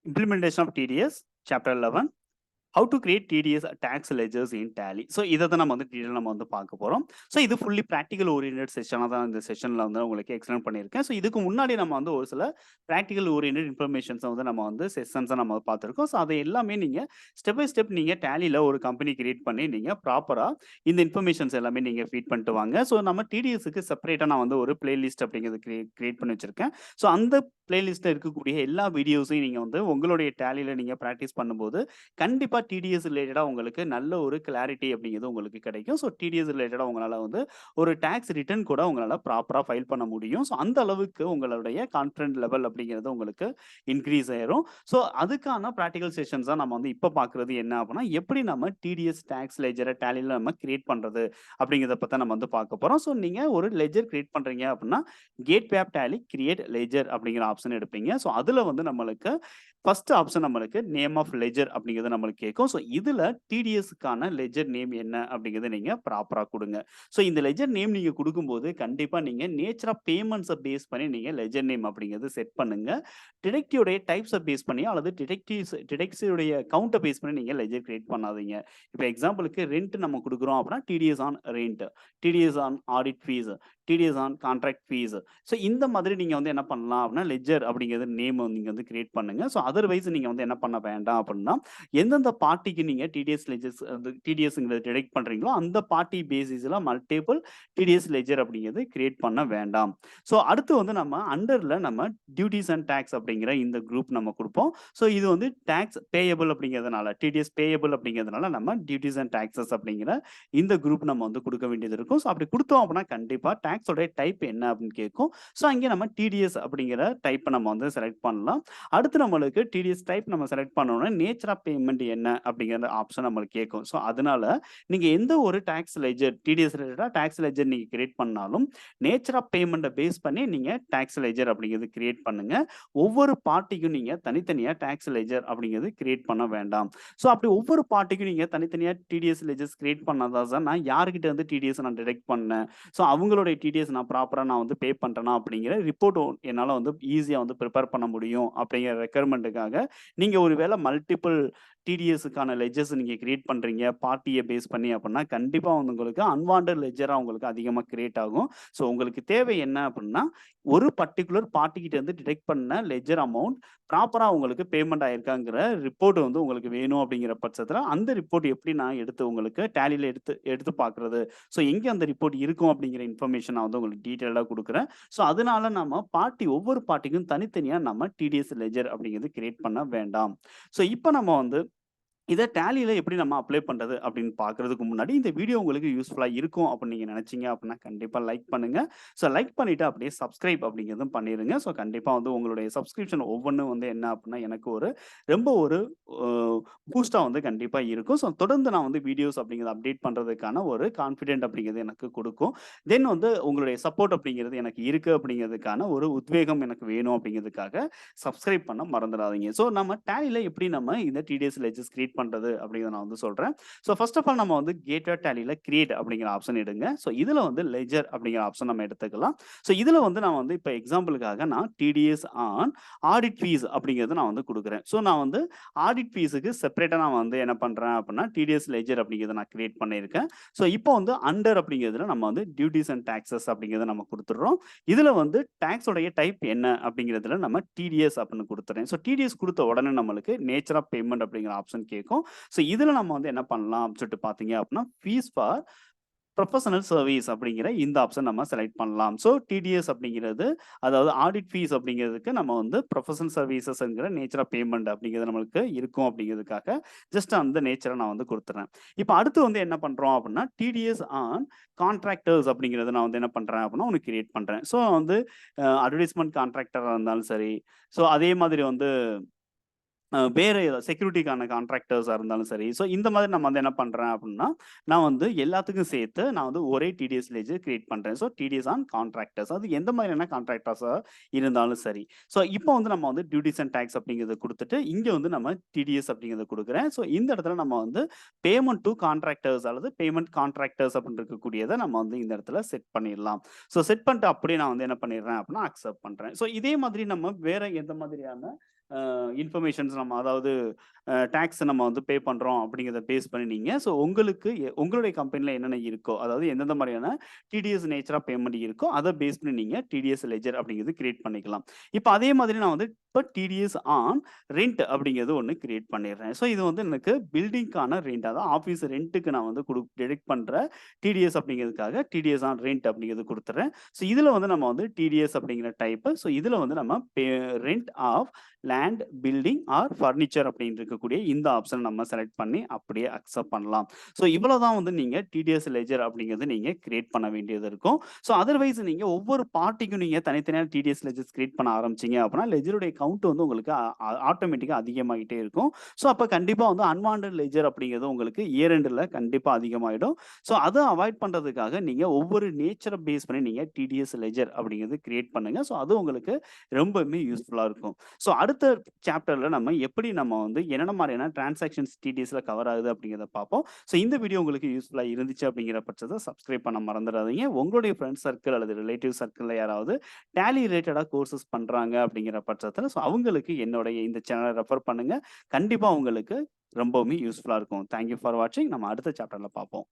Implementation of TDS, Chapter 11. How to create TDS tax ledgers in Tally. So இத தான் நம்ம வந்து டீடைலா நம்ம வந்து பார்க்க போறோம். ஸோ இது ஃபுல்லி பிராக்டிகல் ஓரியன்டட் செஷனா தான் இந்த செஷன்ல வந்து உங்களுக்கு எக்ஸ்பிளைன் பண்ணியிருக்கேன். ஸோ இதுக்கு முன்னாடி நம்ம வந்து ஒரு சில பிராக்டிகல் ஓரியன்டட் இன்ஃபர்மேஷன்ஸ வந்து நம்ம வந்து செஷன்ஸா நம்ம பார்த்திருக்கோம். ஸோ அது எல்லாமே நீங்க ஸ்டெப் பை ஸ்டெப் நீங்க Tallyல ஒரு கம்பெனி கிரியேட் பண்ணி நீங்க ப்ராப்பரா இந்த இன்ஃபர்மேஷன்ஸ் எல்லாமே நீங்க ஃபீட் பண்ணிட்டு வாங்க. ஸோ நம்ம TDSக்கு செப்பரேட்டா நான் வந்து ஒரு பிளேலிஸ்ட் அப்படிங்கிறது கிரியேட் பண்ணி வச்சிருக்கேன். ஸோ அந்த பிளேலிஸ்ட்ல இருக்கக்கூடிய எல்லா வீடியோஸையும் நீங்க வந்து உங்களுடைய Tallyல நீங்க பிராக்டிஸ் பண்ணும்போது கண்டிப்பா டிடிஎஸ் ரிலேட்டடா உங்களுக்கு நல்ல ஒரு கிளாரிட்டி அப்படிங்கிறது உங்களுக்கு கிடைக்கும். ஸோ டிடிஎஸ் ரிலேட்டடா உங்களால வந்து ஒரு டாக்ஸ் ரிட்டர்ன் கூட உங்களால ப்ராப்பரா ஃபைல் பண்ண முடியும். ஸோ அந்த அளவுக்கு உங்களுடைய கான்ஃபிடன்ட் லெவல் அப்படிங்கிறது உங்களுக்கு இன்க்ரீஸ் ஆயிரும். ஸோ அதுக்கான பிராக்டிகல் செஷன்ஸ் தான் நம்ம வந்து இப்ப பார்க்கிறது என்ன அப்படின்னா, எப்படி நம்ம டிடிஎஸ் டாக்ஸ் லெட்ஜர Tallyல நம்ம கிரியேட் பண்றது அப்படிங்கிறத பத்தி நம்ம வந்து பார்க்க போறோம். ஸோ நீங்க ஒரு லெட்ஜர் கிரியேட் பண்றீங்க அப்படின்னா, gateway of Tally create ledger அப்படிங்கிற ஆப்ஷன் எடுப்பீங்க. ஸோ அதுல வந்து நம்மளுக்கு ஃபர்ஸ்ட் ஆப்ஷன் நம்மளுக்கு நேம் ஆஃப் லெட்ஜர் அப்படிங்கிறது நம்மளுக்கு கேட்கும். ஸோ இதுல டிடிஎஸ்க்கான லெட்ஜர் நேம் என்ன அப்படிங்கிறத நீங்க ப்ராப்பரா குடுங்க. ஸோ இந்த லெட்ஜர் நேம் நீங்க குடுக்கும்போது கண்டிப்பா நீங்க நேச்சர் ஆஃப் பேமெண்ட்ஸ பேஸ் பண்ணி நீங்க லெட்ஜர் நேம் அப்படிங்கிறது செட் பண்ணுங்க. டிடெக்டிவோட டைப்ஸ பேஸ் பண்ணி அல்லது டிடெக்டிவ்ஸுடைய கவுண்ட்ட பேஸ் பண்ணி நீங்க லெட்ஜர் கிரியேட் பண்ணாதீங்க. இப்ப எக்ஸாம்பிளுக்கு ரென்ட் நம்ம குடுக்குறோம் அப்படின்னா TDS on rent, TDS on audit fees, TDS on contract fees. So இந்த மாதிரி நீங்க வந்து என்ன பண்ணலாம் அப்படின்னா, லெட்ஜர் அப்படிங்கிறது நேம் நீங்க வந்து கிரியேட் பண்ணுங்க. ஸோ அதர்வைஸ் நீங்க வந்து என்ன பண்ண வேண்டாம் அப்படின்னா, எந்தெந்த பார்ட்டிக்கு நீங்க டிடிஎஸ் லெட்ஜர்ஸ் வந்து டிடிஎஸ்ங்கிறத டிடெக்ட் பண்றீங்களோ, அந்த பார்ட்டி பேசிஸ்ல மல்டிபிள் டிடிஎஸ் லெட்ஜர் அப்படிங்கிறது கிரியேட் பண்ண வேண்டாம். ஸோ அடுத்து வந்து நம்ம அண்டர்ல நம்ம டியூட்டீஸ் அண்ட் டாக்ஸ் அப்படிங்கிற இந்த குரூப் நம்ம குடுப்போம். ஸோ இது வந்து டாக்ஸ் பேயபிள் அப்படிங்கிறதுனால, டிடிஎஸ் பேயபிள் அப்படிங்கிறதுனால நம்ம டியூட்டீஸ் அண்ட் டாக்ஸஸ் அப்படிங்கிற இந்த குரூப் நம்ம வந்து குடுக்க வேண்டியது இருக்கும். ஸோ அப்படி குடுத்தோம் அப்படின்னா, கண்டிப்பா டாக்ஸோட டைப் என்ன அப்படின்னு கேட்கும். ஸோ அங்கே நம்ம டிடிஎஸ் அப்படிங்கிற டைப்ப நம்ம வந்து செலக்ட் பண்ணலாம். அடுத்து நம்மளுக்கு டிடிஎஸ் டைப் நம்ம செலக்ட் பண்ணோம்னா, நேச்சர் ஆஃப் பேமெண்ட் என்ன அப்படிங்கிற ஆப்ஷன் நம்மளுக்கு கேட்கும். ஸோ அதனால நீங்க எந்த ஒரு டாக்ஸ் லெட்ஜர் டிடிஎஸ் ரிலேட்டடா டாக்ஸ் லெட்ஜர் நீங்க கிரியேட் பண்ணாலும், நேச்சர் ஆஃப் பேமெண்ட்ட பேஸ் பண்ணி நீங்க டாக்ஸ் லெட்ஜர் அப்படிங்கிறது கிரியேட் பண்ணுங்க. ஒவ்வொரு பார்ட்டிக்கும் நீங்க தனித்தனியா டாக்ஸ் லெட்ஜர் அப்படிங்கிறது கிரியேட் பண்ண வேண்டாம். ஸோ அப்படி ஒவ்வொரு பார்ட்டிக்கும் நீங்க தனித்தனியா டிடிஎஸ் லெட்ஜர்ஸ் கிரியேட் பண்ணா தான் சார் நான் யார்கிட்ட இருந்து டிடிஎஸ் நான் டிடெக்ட் பண்ணேன். ஸோ அவங்களுடைய டிடிஎஸ் நான் ப்ராப்பரா நான் வந்து பே பண்றேனா அப்படிங்கிற ரிப்போர்ட் என்னால வந்து ஈஸியா வந்து பிரிப்பேர் பண்ண முடியும் அப்படிங்கிற ரெக்யர்மென்ட்க்காக நீங்க ஒரு வேளை மல்டிபிள் டிடிஎஸ்க்கான லெட்ஜர்ஸ் நீங்க கிரியேட் பண்றீங்க பார்ட்டிய பேஸ் பண்ணி அப்படின்னா, கண்டிப்பா வந்து உங்களுக்கு அன்வான்டட் லெட்ஜரா உங்களுக்கு அதிகமா கிரியேட் ஆகும். ஸோ உங்களுக்கு தேவை என்ன அப்படின்னா, ஒரு பர்ட்டிகுலர் பார்ட்டி கிட்ட இருந்து டிடெக்ட் பண்ண லெட்ஜர் அமௌண்ட் ப்ராப்பரா உங்களுக்கு பேமெண்ட் ஆயிருக்காங்கிற ரிப்போர்ட் வந்து உங்களுக்கு வேணும் அப்படிங்கிற பட்சத்துல, அந்த ரிப்போர்ட் எப்படி நான் எடுத்து உங்களுக்கு Tallyல எடுத்து எடுத்து பார்க்கிறது. ஸோ எங்க அந்த ரிப்போர்ட் இருக்கும் அப்படிங்கிற இன்ஃபர்மேஷன் நான் வந்து உங்களுக்கு டீட்டெயிலா குடுக்குறேன். ஸோ அதனால நம்ம ஒவ்வொரு பார்ட்டிக்கும் தனித்தனியா நம்ம டிடிஎஸ் லெட்ஜர் அப்படிங்கிறது கிரியேட் பண்ண வேண்டாம். ஸோ இப்ப நம்ம வந்து இத Tallyல எப்படி நம்ம அப்ளை பண்றது அப்படின்னு பார்க்கறதுக்கு முன்னாடி, இந்த வீடியோ உங்களுக்கு யூஸ்ஃபுல்லா இருக்கும் அப்படின்னு நீங்க நினைச்சீங்க அப்படின்னா, கண்டிப்பா லைக் பண்ணுங்க. ஸோ லைக் பண்ணிட்டு அப்படியே சப்ஸ்கிரைப் அப்படிங்கிறதும் பண்ணிருங்க. ஸோ கண்டிப்பா வந்து உங்களுடைய சப்ஸ்கிரிப்ஷன் ஒவ்வொன்னும் வந்து என்ன அப்படின்னா, எனக்கு ரொம்ப ஒரு அ பூஸ்ட்டா வந்து கண்டிப்பா இருக்கும். ஸோ தொடர்ந்து நான் வந்து வீடியோஸ் அப்படிங்கிறத அப்டேட் பண்றதுக்கான ஒரு கான்ஃபிடென்ட் அப்படிங்கிறது எனக்கு குடுக்கும். தென் வந்து உங்களுடைய சப்போர்ட் அப்படிங்கிறது எனக்கு இருக்கு அப்படிங்கிறதுக்கான ஒரு உத்வேகம் எனக்கு வேணும் அப்படிங்கிறதுக்காக சப்ஸ்கிரைப் பண்ண மறந்துடாதீங்க. ஸோ நம்ம Tallyல எப்படி நம்ம இந்த டிடிஎஸ் லெட்ஜர்ஸ் கிரியேட் பண்றது அப்படிங்கிறத நான் வந்து சொல்றேன். ஸோ ஃபர்ஸ்ட் ஆஃப் ஆல் நம்ம வந்து கேட்வே Tallyல கிரியேட் அப்படிங்கிற ஆப்ஷன் எடுங்க. ஸோ இதுல வந்து லெட்ஜர் அப்படிங்கிற ஆப்ஷன் நம்ம எடுத்துக்கலாம். ஸோ இதுல வந்து நான் வந்து இப்ப எக்ஸாம்பிளுக்காக நான் டிடிஎஸ் ஆன் ஆடிட் ஃபீஸ் அப்படிங்கிறத நான் வந்து குடுக்குறேன். ஸோ நான் வந்து ஆடிட் ஃபீஸுக்கு செப்பரேட்டா நான் வந்து என்ன பண்றேன் அப்படின்னா, டிடிஎஸ் லெட்ஜர் அப்படிங்கிறத நான் கிரியேட் பண்ணியிருக்கேன். ஸோ இப்போ வந்து அண்டர் அப்படிங்கிறதுல நம்ம வந்து டியூட்டீஸ் அண்ட் டாக்ஸஸ் அப்படிங்கிறத நம்ம குடுத்துடுறோம். இதுல வந்து டாக்ஸ் உடைய டைப் என்ன அப்படிங்கிறதுல நம்ம டிடிஎஸ் அப்படின்னு குடுத்துறேன். ஸோ டிடிஎஸ் குடுத்த உடனே நம்மளுக்கு நேச்சர் ஆஃப் பேமெண்ட் அப்படிங்கிற ஆப்ஷன் கேட்கும். ஸோ இதுல நம்ம வந்து என்ன பண்ணலாம் அப்படின்னு சொல்லிட்டு பார்த்தீங்க அப்படின்னா, ஃபீஸ் ஃபார் ப்ரொஃபஷனல் சர்வீஸ் அப்படிங்கிற இந்த ஆப்ஷன் நம்ம செலக்ட் பண்ணலாம். ஸோ டிடிஎஸ் அப்படிங்கிறது அதாவது ஆடிட் ஃபீஸ் அப்படிங்கிறதுக்கு நம்ம வந்து ப்ரொஃபஷனல் சர்வீசஸ்ங்கிற நேச்சர் ஆஃப் பேமெண்ட் அப்படிங்கிறது நம்மளுக்கு இருக்கும் அப்படிங்கிறதுக்காக ஜஸ்ட் அந்த நேச்சரை நான் வந்து குடுத்துறேன். இப்ப அடுத்து வந்து என்ன பண்றோம் அப்படின்னா, டிடிஎஸ் ஆன் கான்ட்ராக்டர்ஸ் அப்படிங்கிறத நான் வந்து என்ன பண்றேன் அப்படின்னா, ஒண்ணு கிரியேட் பண்றேன். ஸோ வந்து அட்வர்டைஸ்மென்ட் கான்ட்ராக்டரா இருந்தாலும் சரி, ஸோ அதே மாதிரி வந்து வேற செக்யூரிட்டிக்கான கான்ட்ராக்டர்ஸா இருந்தாலும் சரி. ஸோ இந்த மாதிரி நம்ம வந்து என்ன பண்றேன் அப்படின்னா, நான் வந்து எல்லாத்துக்கும் சேர்த்து நான் வந்து ஒரே டிடிஎஸ் லெட்ஜர் கிரியேட் பண்றேன். ஸோ டிடிஎஸ் ஆன் கான்ட்ராக்டர்ஸ் அது எந்த மாதிரியான கான்ட்ராக்டர்ஸா இருந்தாலும் சரி. ஸோ இப்போ வந்து நம்ம வந்து டியூட்டீஸ் அண்ட் டாக்ஸ் அப்படிங்கிறத குடுத்துட்டு, இங்க வந்து நம்ம டிடிஎஸ் அப்படிங்கிறத குடுக்குறேன். ஸோ இந்த இடத்துல நம்ம வந்து பேமெண்ட் டூ கான்ட்ராக்டர்ஸ் அல்லது பேமெண்ட் கான்ட்ராக்டர்ஸ் அப்படின்னு இருக்கக்கூடியத நம்ம வந்து இந்த இடத்துல செட் பண்ணிடலாம். ஸோ செட் பண்ணிட்டு அப்படியே நான் வந்து என்ன பண்ணிடுறேன் அப்படின்னா, அக்செப்ட் பண்றேன். ஸோ இதே மாதிரி நம்ம வேற எந்த மாதிரியான இன்ஃபர்மேஷன்ஸ் நம்ம அதாவது டாக்ஸ் நம்ம வந்து பே பண்றோம் அப்படிங்கிறத பேஸ் பண்ணி நீங்க ஸோ உங்களுக்கு உங்களுடைய கம்பெனில என்னென்ன இருக்கோ, அதாவது எந்தெந்த மாரியான டிடிஎஸ் நேச்சர் ஆஃப் பேமெண்ட் இருக்கோ, அத பேஸ் பண்ணி நீங்க டிடிஎஸ் லெட்ஜர் அப்படிங்கிறது கிரியேட் பண்ணிக்கலாம். இப்ப அதே மாதிரி நான் வந்து இப்ப டிடிஎஸ் ஆன் ரெண்ட் அப்படிங்கிறது ஒண்ணு கிரியேட் பண்ணிடுறேன். ஸோ இது வந்து எனக்கு பில்டிங்க்கான ரெண்ட் அதாவது ஆஃபீஸ் ரென்ட்டுக்கு நான் வந்து டிடக்ட் பண்ற டிடிஎஸ் அப்படிங்கிறதுக்காக டிடிஎஸ் ஆன் ரெண்ட் அப்படிங்கிறது குடுத்துடுறேன். ஸோ இதுல வந்து நம்ம வந்து டிடிஎஸ் அப்படிங்கிற டைப் ஸோ இதுல வந்து நம்ம rent of land, building or furniture அப்படின்னு இருக்கக்கூடிய இந்த ஆப்ஷன் நம்ம செலக்ட் பண்ணி அப்படியே அக்செப்ட் பண்ணலாம். ஸோ இவ்வளவுதான் வந்து நீங்க டிடிஎஸ் லெட்ஜர் அப்படிங்கிறது நீங்க கிரியேட் பண்ண வேண்டியது இருக்கும். ஸோ அதர்வைஸ் நீங்க ஒவ்வொரு பார்ட்டிக்கும் நீங்க தனித்தனியான டிடிஎஸ் லெட்ஜர்ஸ் கிரியேட் பண்ண ஆரம்பிச்சீங்க அப்படின்னா, லெட்ஜருடைய கவுண்ட் வந்து உங்களுக்கு ஆட்டோமேட்டிக்கா அதிகமாகிட்டே இருக்கும். ஸோ அப்ப கண்டிப்பா வந்து அன்வான்டட் லெட்ஜர் அப்படிங்கிறது உங்களுக்கு இயர் எண்டுல கண்டிப்பா அதிகமாயிடும். ஸோ அத அவாய்ட் பண்றதுக்காக நீங்க ஒவ்வொரு நேச்சர பேஸ் பண்ணி நீங்க டிடிஎஸ் லெட்ஜர் அப்படிங்கிறது கிரியேட் பண்ணுங்க. ஸோ அது உங்களுக்கு ரொம்பவுமே யூஸ்ஃபுல்லா இருக்கும். ஸோ அடுத்த சாப்டர்ல நம்ம வந்து என்னென்ன மாரியான டிரான்சாக்ஷன்ஸ் டிடிஎஸ்ல கவர் ஆகுது அப்படிங்கிறத பார்ப்போம். ஸோ இந்த வீடியோ உங்களுக்கு யூஸ்ஃபுல்லா இருந்துச்சு அப்படிங்கிற பட்சத்துல சப்ஸ்கிரைப் பண்ண மறந்துடாதீங்க. உங்களுடைய ஃப்ரெண்ட்ஸ் சர்க்கிள் அல்லது ரிலேட்டிவ் சர்க்கிள்ல யாராவது டேலி ரிலேட்டடா கோர்சஸ் பண்றாங்க அப்படிங்கிற பட்சத்துல ஸோ அவங்களுக்கு என்னுடைய இந்த சேனலை ரெஃபர் பண்ணுங்க. கண்டிப்பா உங்களுக்கு ரொம்பவுமே யூஸ்ஃபுல்லா இருக்கும். தேங்க் யூ ஃபார் வாட்சிங். நம்ம அடுத்த சாப்டர்ல பார்ப்போம்.